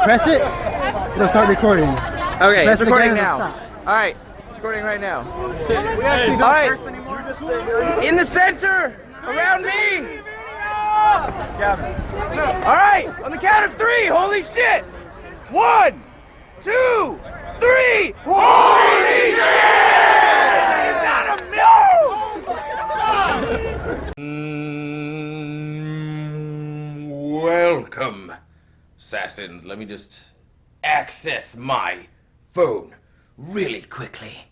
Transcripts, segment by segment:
Press it, it'll start recording. Okay, Press it's it recording again, now. it'll stop. Alright, it's recording right now. We actually don't Alright. curse anymore. In the center, around me. Alright, on the count of 3, holy shit! 1, 2, 3, holy shit! Is that a Welcome, assassins. Let me just access my phone really quickly.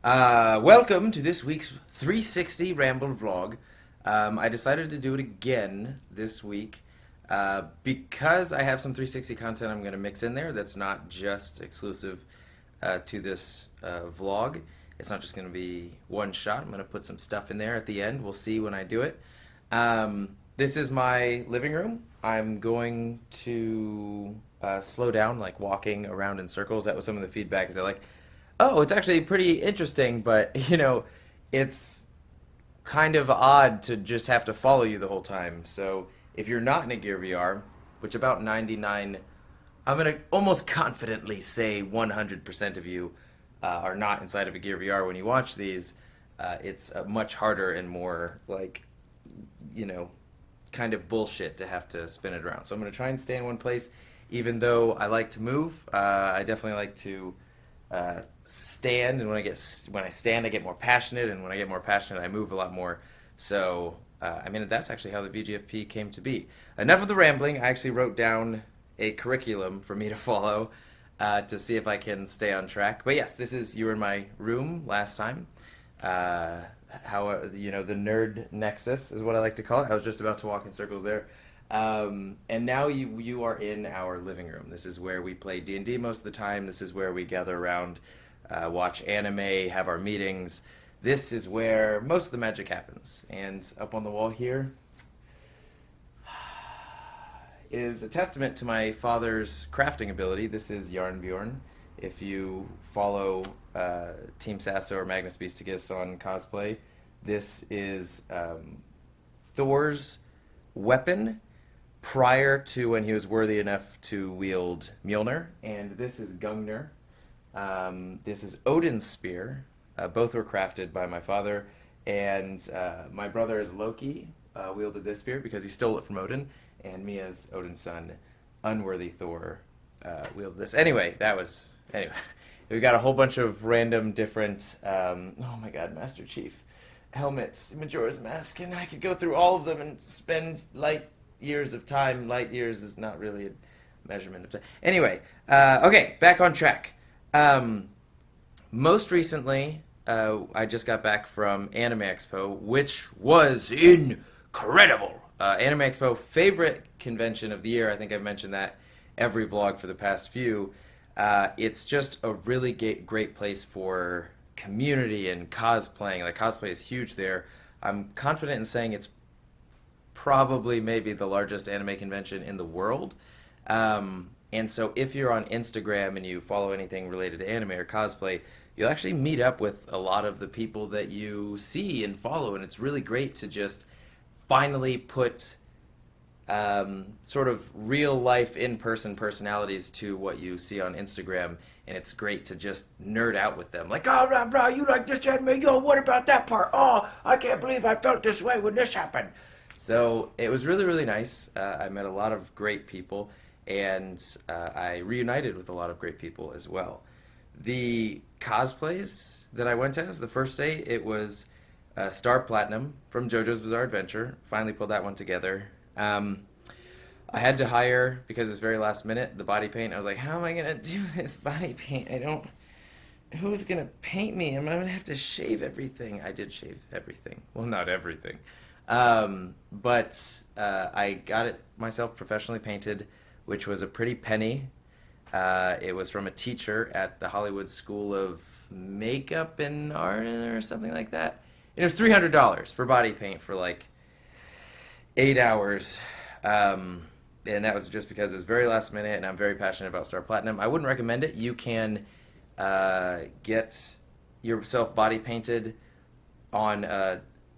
Welcome to this week's 360 Ramble vlog. I decided to do it again this week because I have some 360 content I'm going to mix in there that's not just exclusive to this vlog. It's not just going to be one shot. I'm going to put some stuff in there at the end. We'll see when I do it. This is my living room. I'm going to slow down, like walking around in circles. That was some of the feedback. Is they're like, oh, it's actually pretty interesting, but you know, it's kind of odd to just have to follow you the whole time. So if you're not in a Gear VR, which about 99, I'm gonna almost confidently say 100% of you are not inside of a Gear VR when you watch these, it's much harder and more like, you know, kind of bullshit to have to spin it around. So I'm going to try and stay in one place, even though I like to move. I definitely like to stand, and when I stand, I get more passionate, and when I get more passionate, I move a lot more. So, I mean, that's actually how the VGFP came to be. Enough of the rambling. I actually wrote down a curriculum for me to follow to see if I can stay on track. But yes, you were in my room last time. You know, the nerd nexus is what I like to call it. I was just about to walk in circles there. And now you are in our living room. This is where we play D&D most of the time. This is where we gather around, watch anime, have our meetings. This is where most of the magic happens. And up on the wall here is a testament to my father's crafting ability. This is Yarn Bjorn. If you follow Team Sasso or magnusbeasticus on COSPLAY, this is Thor's weapon prior to when he was worthy enough to wield Mjolnir, and this is Gungnir. This is Odin's spear. Both were crafted by my father, and my brother is Loki, wielded this spear because he stole it from Odin, and me as Odin's son, unworthy Thor, wielded this. Anyway, we got a whole bunch of random different, oh my god, Master Chief helmets, Majora's Mask, and I could go through all of them and spend light years of time. Light years is not really a measurement of time. Anyway, okay, back on track. Most recently, I just got back from Anime EXPO, which was incredible. Anime EXPO, favorite convention of the year. I think I've mentioned that every vlog for the past few. It's just a really great place for community and cosplaying. Like, cosplay is huge there. I'm confident in saying it's probably maybe the largest anime convention in the world. And so if you're on Instagram and you follow anything related to anime or cosplay, you'll actually meet up with a lot of the people that you see and follow, and it's really great to just finally put sort of real life in-person personalities to what you see on Instagram, and it's great to just nerd out with them. Like, oh, bro, you like this anime? Yo, what about that part? Oh, I can't believe I felt this way when this happened. So it was really, really nice. I met a lot of great people, and I reunited with a lot of great people as well. The cosplays that I went as, the first day, it was Star Platinum from JoJo's Bizarre Adventure. Finally pulled that one together. I had to hire, because it's very last minute, the body paint. I was like, how am I going to do this body paint? Who's going to paint me? I'm going to have to shave everything. I did shave everything. Well, not everything. But I got it myself professionally painted, which was a pretty penny. It was from a teacher at the Hollywood School of Makeup and Art or something like that. And it was $300 for body paint for like 8 hours. And that was just because it was very last minute, and I'm very passionate about Star Platinum. I wouldn't recommend it. You can get yourself body painted on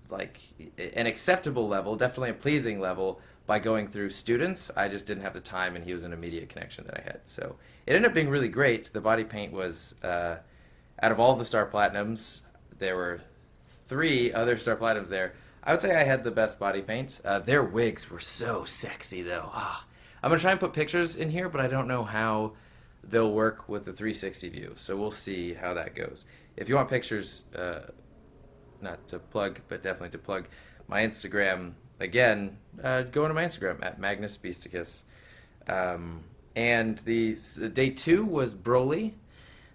like an acceptable level, definitely a pleasing level, by going through students. I just didn't have the time, and he was an immediate connection that I had. So it ended up being really great. The body paint was, out of all the Star Platinums, there were 3 other Star Platinums there. I would say I had the best body paint. Their wigs were so sexy, though. I'm going to try and put pictures in here, but I don't know how they'll work with the 360 view. So we'll see how that goes. If you want pictures, not to plug, but definitely to plug my Instagram, again, go into my Instagram at magnusbeasticus. And the day 2 was Broly.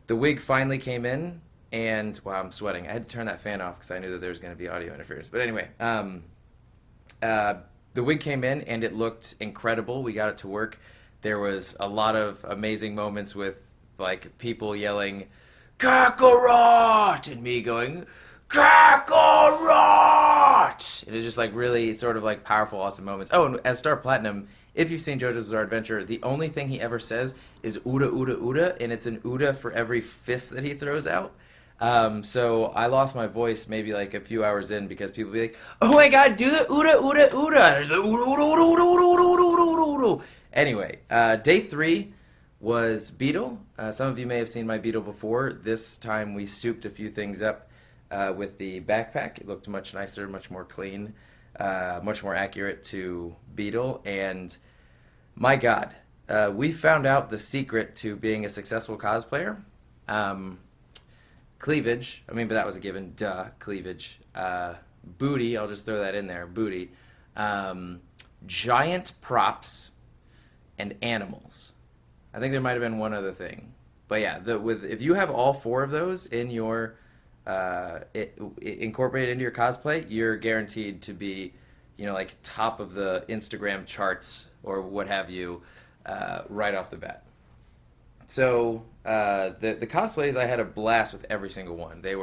The wig finally came in, and wow, I'm sweating. I had to turn that fan off because I knew that there was going to be audio interference. But anyway, the wig came in, and it looked incredible. We got it to work. There was a lot of amazing moments with like people yelling "Kakarot" and me going "Kakarot." It was just like really sort of like powerful, awesome moments. Oh, and as Star Platinum, if you've seen JoJo's Bizarre Adventure, the only thing he ever says is "Uda Uda Uda," and it's an Uda for every fist that he throws out. So I lost my voice maybe like a few hours in because people be like, "Oh my God, do the Uda Uda Uda." And Uda, Uda, Uda, Uda, Uda, Uda, Uda, Uda. Anyway, day 3 was Beetle. Some of you may have seen my Beetle before. This time we souped a few things up with the backpack. It looked much nicer, much more clean, much more accurate to Beetle. And my God, we found out the secret to being a successful cosplayer. Cleavage. I mean, but that was a given. Duh. Cleavage. Booty. I'll just throw that in there. Booty. Giant props and animals. I think there might have been one other thing. But yeah, if you have all 4 of those in your incorporated into your cosplay, you're guaranteed to be, like top of the Instagram charts or what have you, right off the bat. So the cosplays, I had a blast with every single one. It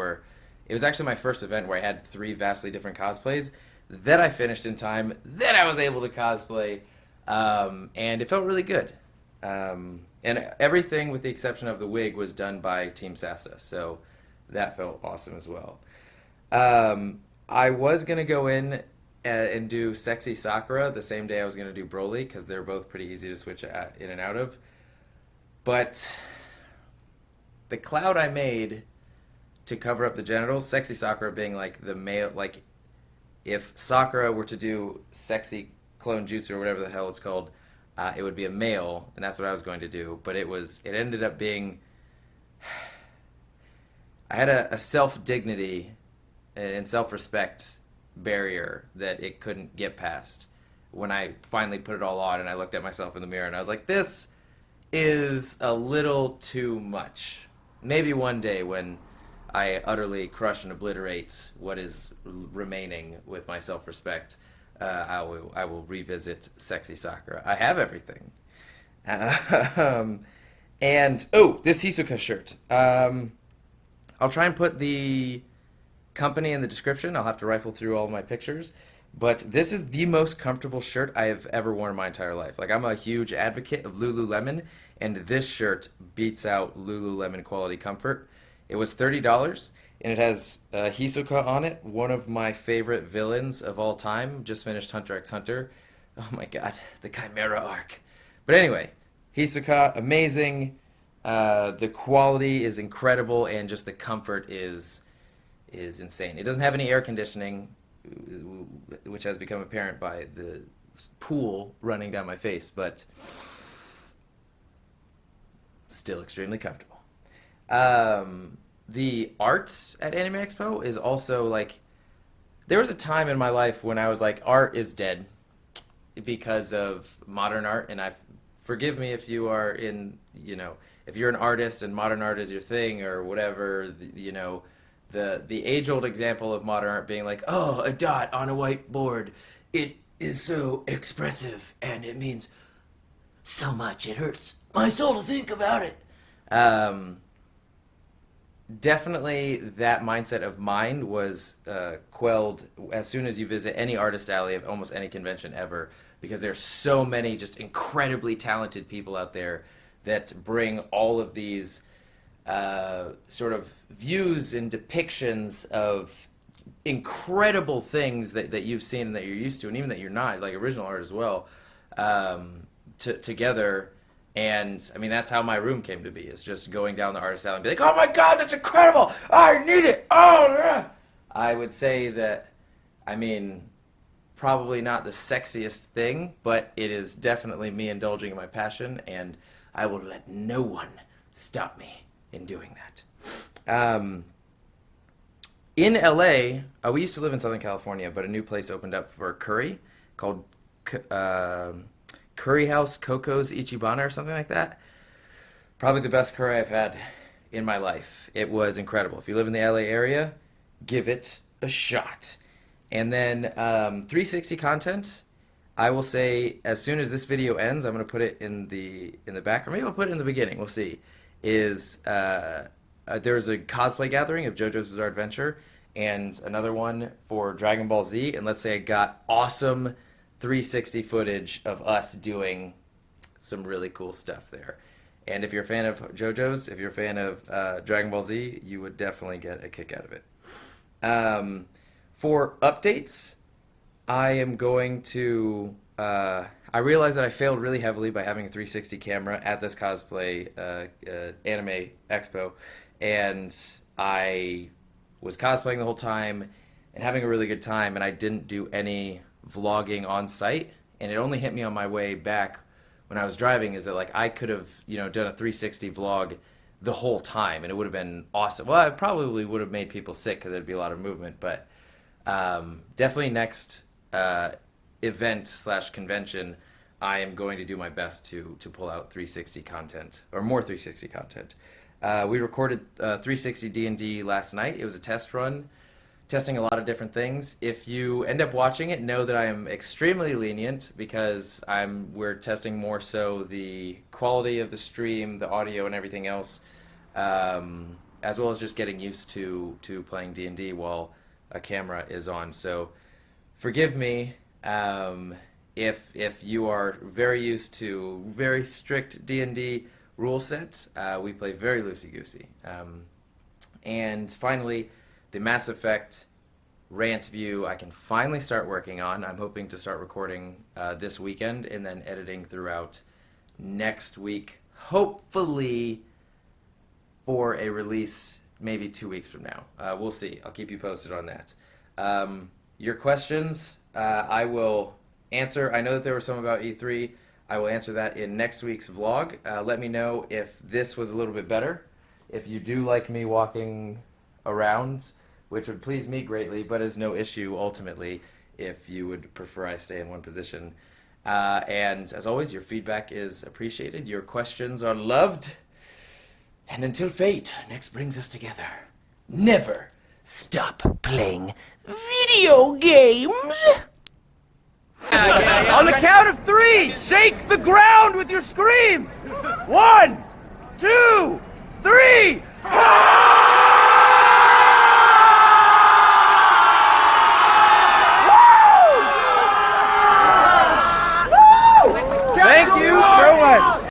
was actually my first event where I had 3 vastly different cosplays that I finished in time, that I was able to cosplay, and it felt really good. And everything with the exception of the wig was done by Team Sasa, so that felt awesome as well. I was going to go in and do Sexy Sakura the same day I was going to do Broly, because they're both pretty easy to switch in and out of. But the cloud I made to cover up the genitals, Sexy Sakura being like the male, like if Sakura were to do sexy clone jutsu or whatever the hell it's called, it would be a male, and that's what I was going to do. But it ended up being, I had a self-dignity and self-respect barrier that it couldn't get past when I finally put it all on and I looked at myself in the mirror and I was like, this is a little too much. Maybe one day when I utterly crush and obliterate what is remaining with my self-respect, I will revisit Sexy Sakura. I have everything. And, this Hisoka shirt. I'll try and put the company in the description. I'll have to rifle through all of my pictures. But this is the most comfortable shirt I have ever worn in my entire life. Like, I'm a huge advocate of Lululemon, and this shirt beats out Lululemon quality comfort. It was $30, and it has Hisoka on it, one of my favorite villains of all time. Just finished Hunter x Hunter. Oh my God, the Chimera arc. But anyway, Hisoka, amazing. The quality is incredible, and just the comfort is insane. It doesn't have any air conditioning, which has become apparent by the pool running down my face, but still extremely comfortable. The art at Anime Expo is also like, there was a time in my life when I was like, art is dead because of modern art, and forgive me if you are if you're an artist and modern art is your thing or whatever, the age-old example of modern art being like, oh, a dot on a whiteboard, it is so expressive and it means so much, it hurts my soul to think about it. Definitely that mindset of mine was quelled as soon as you visit any artist alley of almost any convention ever, because there's so many just incredibly talented people out there that bring all of these sort of views and depictions of incredible things that you've seen and that you're used to, and even that you're not, like original art as well, together. And I mean, that's how my room came to be. It's just going down the artist alley and be like, oh my God, that's incredible! I need it! Oh, yeah! I would say that, I mean, probably not the sexiest thing, but it is definitely me indulging in my passion, and I will let no one stop me in doing that. In LA, we used to live in Southern California, but a new place opened up for curry called Curry House Coco's Ichibana or something like that. Probably the best curry I've had in my life. It was incredible. If you live in the LA area, give it a shot. And then 360 content, I will say as soon as this video ends, I'm going to put it in the back, or maybe I'll put it in the beginning, we'll see, is there's a cosplay gathering of JoJo's Bizarre Adventure and another one for Dragon Ball Z, and let's say I got awesome 360 footage of us doing some really cool stuff there. And if you're a fan of JoJo's, if you're a fan of Dragon Ball Z, you would definitely get a kick out of it. For updates, I am going to... I realized that I failed really heavily by having a 360 camera at this cosplay anime expo, and I was cosplaying the whole time and having a really good time, and I didn't do any vlogging on site, and it only hit me on my way back when I was driving, is that like I could have, you know, done a 360 vlog the whole time, and it would have been awesome. Well, it probably would have made people sick because there'd be a lot of movement, but definitely next event / convention, I am going to do my best to pull out 360 content, or more 360 content. We recorded 360 D&D last night. It was a test run, testing a lot of different things. If you end up watching it, know that I am extremely lenient because we're testing more so the quality of the stream, the audio, and everything else, as well as just getting used to playing D&D while a camera is on. So forgive me if you are very used to very strict D&D rule set. We play very loosey-goosey. And finally, the Mass Effect rant view I can finally start working on. I'm hoping to start recording this weekend and then editing throughout next week, hopefully for a release maybe 2 weeks from now. We'll see. I'll keep you posted on that. Your questions, I will answer. I know that there were some about E3. I will answer that in next week's vlog. Let me know if this was a little bit better. If you do like me walking around, which would please me greatly, but is no issue ultimately if you would prefer I stay in one position. And as always, your feedback is appreciated. Your questions are loved. And until fate next brings us together, never stop playing video games. On the count of 3, shake the ground with your screams. 1, 2, 3.